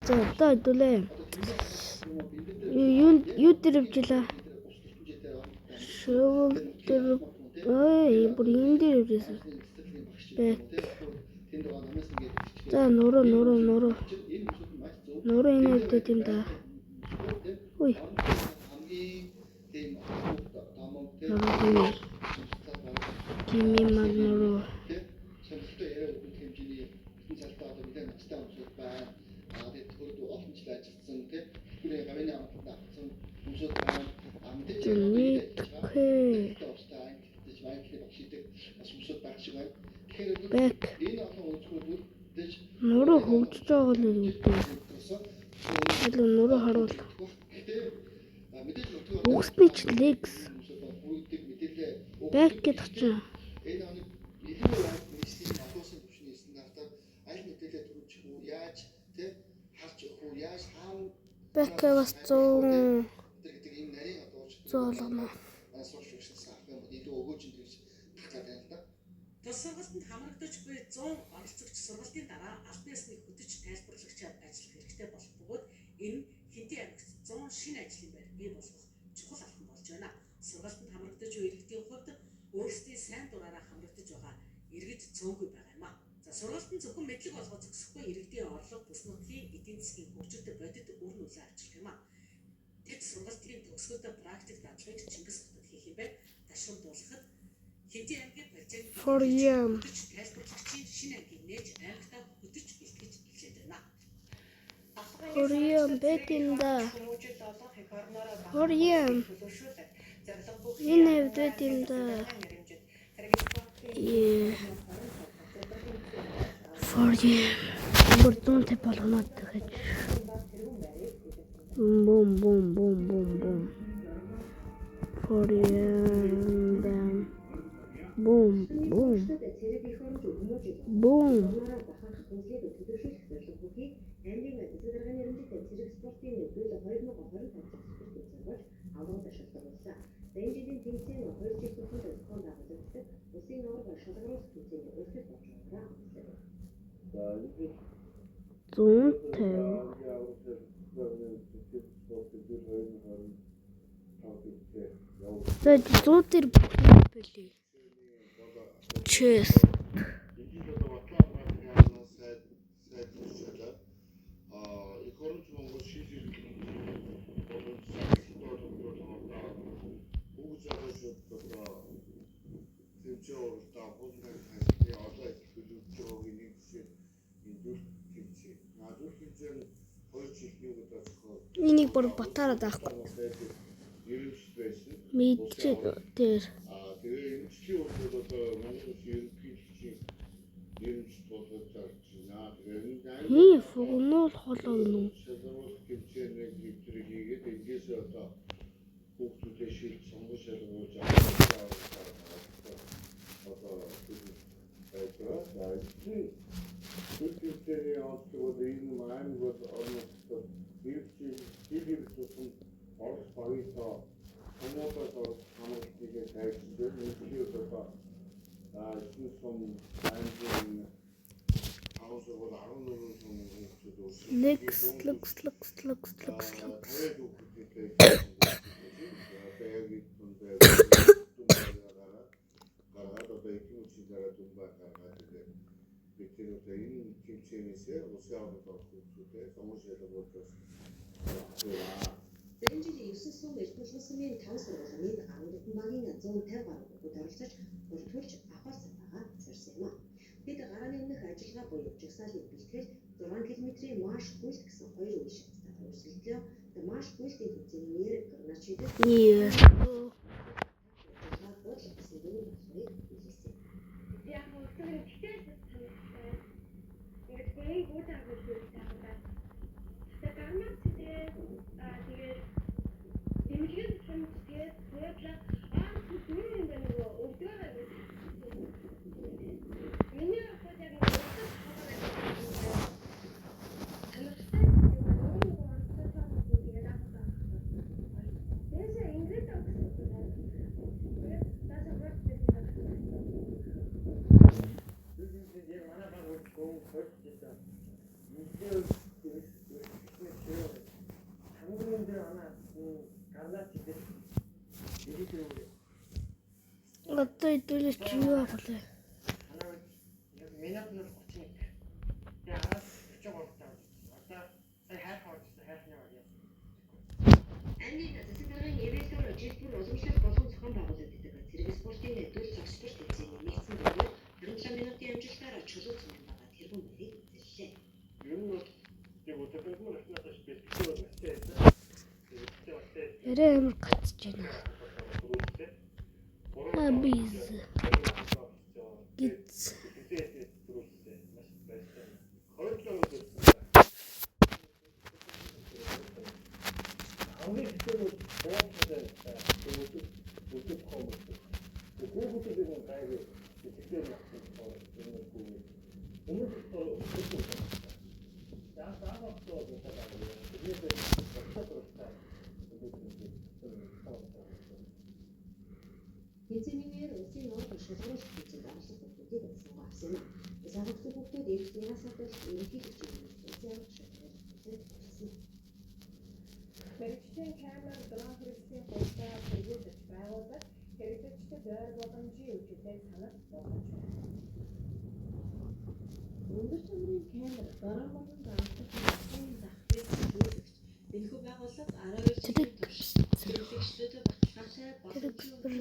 За одоо хэдүүлээ. Юу дэрвжлээ. Шоул дэрв. Ой, бүр энэ дэрвжсэн. Бэк. За нуруу энэ өвдөд юм да. Ой. Kimi Magnoro. Back. Нуруу хөвжиж байгаа л үүдээ. Илүү нуруу харуул. Speech legs. Back гэдэг чинь. Back was зоолгоно. Тус сургалтанд хамрагдаж буй 100 оролцогч сургалтын дараа аль биесний хөдөж тайлбарлагчаар ажиллах хэрэгтэй болох бөгөөд энэ Хинтээ аймагт 100 шинэ ажлын байр бий болгох чухал алхам болж байна. Сургалтанд хамрагдаж буй иргэдийн хувьд өөрсдийн сайн дураараа хамрагдаж байгаа иргэд цөөнгүй байгаа юм а. За сургалтын зөвхөн мэдлэг олгож зогсохгүй иргэдийн орлого бүс нутгийн эдийн засгийн хөгжилд бодит үр нөлөө авчрах юм а. Тэд сургалтын төгсгөлд практик дадлыг Чингис хотод хийх юм бэ? Ташрамдуулахад Хинтээ аймгийн полицейд тайлбарлагчийн шинэ ангийг нээж аймагтаа хөдөж бэлтгэж эхлэв байна. Хөрийм бэтинда. Хөрийм. Энэ бэтинда. Хөрийм. Бүрдүүн тэ болгонод гэж. Бум. Хөрийм бам. Бум. Аймгийн эзэдэргэний эрдэмтэд зэрэг спортын нөхцөл 2025 зорилгыг аваад ашиглуулсан. Энэ жилийн тэмцээн 2 жил бүрт зохион байгуулагддаг. Усын аварга шалгаруулах тэмцээний өргөл болж байгаа. Cheers. Энийг бүр батараад авахгүй. Мэдчихэд дээр. Тэгээ эмчлийн хувьд одоо Монгол ерөнхийлөгчийн нэрмж болоод зарж байна. Тэгээ фогнол холоо нүү. Тэмцээний нэвтрийг хийгээд эндээс одоо хүүхдүүдээ шилж сонгож шалгуулж авах одоо байлаа. За тэмцээний онцлог энэ маань бол орнотод дэрвчил тусан орос багийнхаа хамаатан орос хамаатныг тайлбарлаж нэгний одоо энэ сум аймгийн авсгал 14 сум Дэнжиний 9 сум эрдэнэ улсны 5 сургуулийн 14 багийн 150 гаруй хүүхэд оролцож бүртгүүлж авахсан байгаа зорьсон юм а. Тэд гарааны өмнөх ажиллагаа буюу жагсаалыг бэлтгэл 6 км маш гүйлт гэсэн хоёр үйл шаттай өрсөлдлөө. Маш гүйлтийн тэмцээний нэр граничид Одоо идүүлээ чи юу авах вэ? Минут 31. Тэгээ араас 43 таа. Одоо сая хайх хавцсан хайхны авъя. Ангийн засгийн эвэлтөр жилбэр уламжлалт болон зохион байгуулалт гэдэг зэрэг спортын нэвтрүүлэг цогц спорт хэвсэний нэгдсэн зөвлөөр 27 минутын амжилтаар чөлөөцсөн юм байгаа тэргүүн барыг үзэллээ. Ер нь яг өдөртөө нэснээс бэлтгэл байна. Ярээ амар гацж байна. Абиз. Гиз. Эцэнээр улсын нууц шалгуулалт хийдэг амжилт бүтээгдэхүүн авсан авсан. Загвартай хүүхдүүд эрхлээс хадгалж ерөнхийдөө зөвлөсөн шалгуулсан. Мэргэжлийн камер дрон хэрэгслийн хурцаа хэрэгжиж байгуулдаг хэрэглэгчдэд ойр боломжийн үжилийг санал болгож байна. Өндөр чанарын камер дрон болон даатгах хэрэгслийн захирал төлөөлөгч энэхүү байгууллага 12 жилийн турш хэрэглэгчдэд баталгаатай боломжийн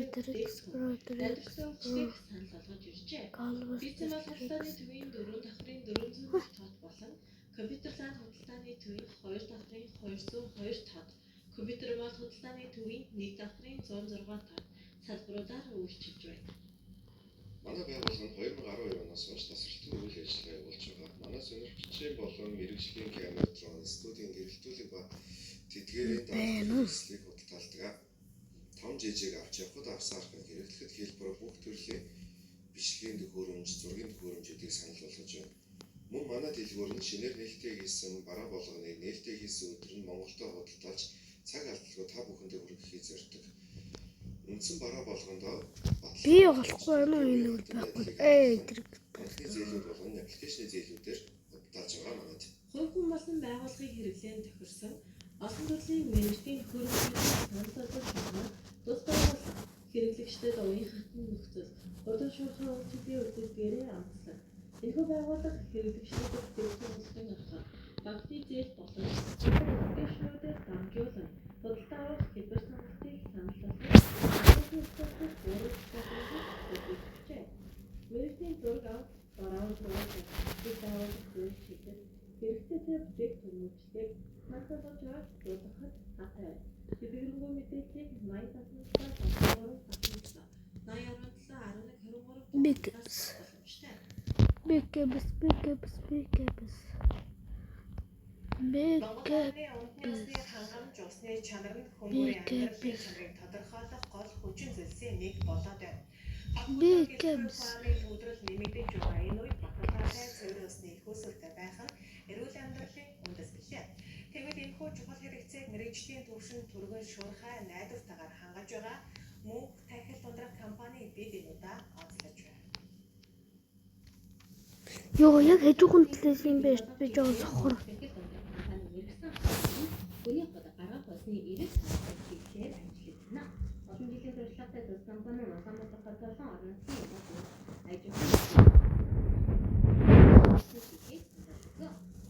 үжилийг санал болгож иржээ. Бизнес худалдааны төвийн 4 давхрын 400 тот болон компьютер ланд худалдааны төвийн 2 давхрын 202 тот, компьютер мал худалдааны төвийн 1 давхрын 106 тот салбаруудаар үйлчилж байна. Манай байгууллага нь 2012 оноос хойш тасралтын үйл ажиллагаа явуулж байгаа. Манай сонирхчийн болон мэргэжлийн камер дрон студийн гэрэлтүүлэг ба тэдгээрийн даатгалыг худалдаалдаг. 5 жижиг авч явхад авсаархан хэрэглэхэд хэлбэр бүх төрлийн бичлэгийн төхөөрөмж, зургийн төхөөрөмжүүдийг санал болгож байна. Мөн манай дэлгүүр нь шинээр нээлттэй хийсэн бараа болгоныг нээлттэй хийсэн өдөр нь Монголдо худалдаалж цаг алдалгүй та бүхэндээ хүргэхийг зорддог. Үндсэн бараа болгондоо Би болохгүй байна уу энэ үл байхгүй. Тэр банкны зээлүүд болон аппликейшны зээлүүдээр худалдаалж байгаа манад. Хувь хүн болон байгууллагын хэрэглээнд тохирсон олон төрлийн менежментийн хөрөнгөний санал болгож байгаа тус байгууллага хэрэглэгчдэд уян хатан нөхцөл, уран шуурхай үйлчилгээ үзүүлдгээрээ онцлог. Энэхүү байгууллага хэрэглэгчдэд дэвтэн улсын арга, банкны зээл болон аппликейшнүүдэд дамжуулан худалдаа авах хэлбэр сонголтыг санал болгож Мэргэжлийн зураг авах, бараан зураг авах, үйлчилдэг хэрэгтэй бүтээх төлөвлөлтийг санал болгож авах дуудахад хатаа. Тэдгэрэнгүй мэдээллийг 80 Монголын үндэсний хангамж усны чанар нь хүмүүрийн амьдралын чанарыг тодорхойлох гол хүчин зүйлсийн нэг болоод байна. Төвдрөл нэмэгдэж байгаа энэ үед баталгаатай цэвэр усны их усүртэй байх нь эрүүл амьдралын үндэс билээ. Тэгвэл энэхүү чухал хэрэгцээг мэргэжлийн төвшин түргэн шуурхай найдвартайгаар хангаж байгаа мөнх тахил ундрах компани бид энэ удаа онцлож байна. Йоо яг хэжүүхэн төлөөс юм байж би жоо сохор. Хүний хот гарах усны эрэг хэлээр ажиллана. Олон жилийн туршлагатай тус компани Улаанбаатар хотоос орон нутгийн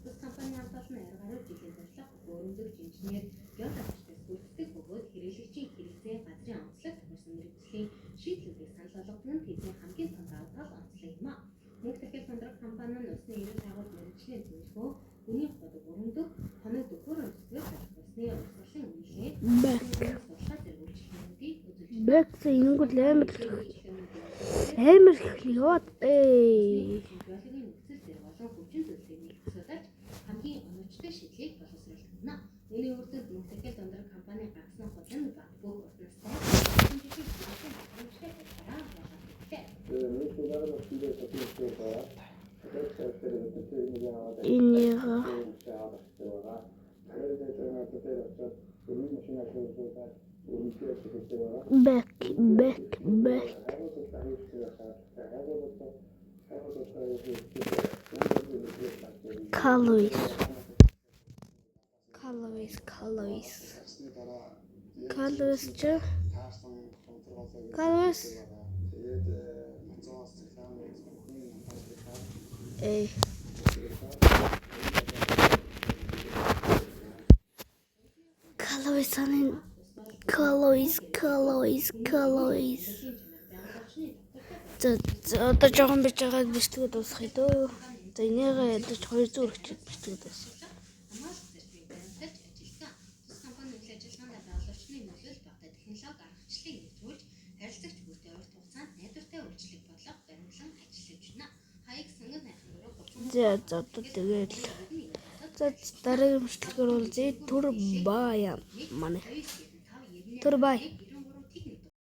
тус компани хамтаас нь 20 гаруй жилийн туршлага өрөмжлөгч инженер Ялгачтай бүрддэг бөгөөд хэрэглэгчийн хэрэгцээ газрын онцлог тохирсон мэргэжлийн шийдлүүдийг санал болгох нь тэдний хамгийн том давуу тал онцлог юм а. Мөнх тахил ундрах компани нь усны эрэг байгуулалт мэргэжлийн төлөвлөгөө хүний хот өрөмдөг хоног төхөөрөмжлөгөө усны урсгалын үнэлгээ сурлага зэргүүлжлэхүүдийг үзүүлж Бэк ингүүд амар яваад биологийн нөхцөл зэр болон хүчин зүйлсийг нэгтгэж хамгийн оновчтой шийдлийг боловсруулна. Үүний үр дүнд мөнх тахил ундрах компани гацсан хулан баг бүх урсгалтай жижиг боломжтой бараа болгодог. Back. Calories. Calories. Тэгээд моцоос рекламыг бүхэн монтажлахаар Эй. Calories. За одоо жоохон бич байгаа бэлтгэд дуусгая дөө. За энийг ядаж 2 зүрхчэд бэлтгэд дуусгая. Харилцагч бүтээн урт хугацаанд найдвартай үйлчлэг болох баримлан ажиллаж байна. Хаяг сонгон найхан руу 30 За одоо тэгээд за дараагийн бичлэгээр бол Түр бая манай. Түр бай.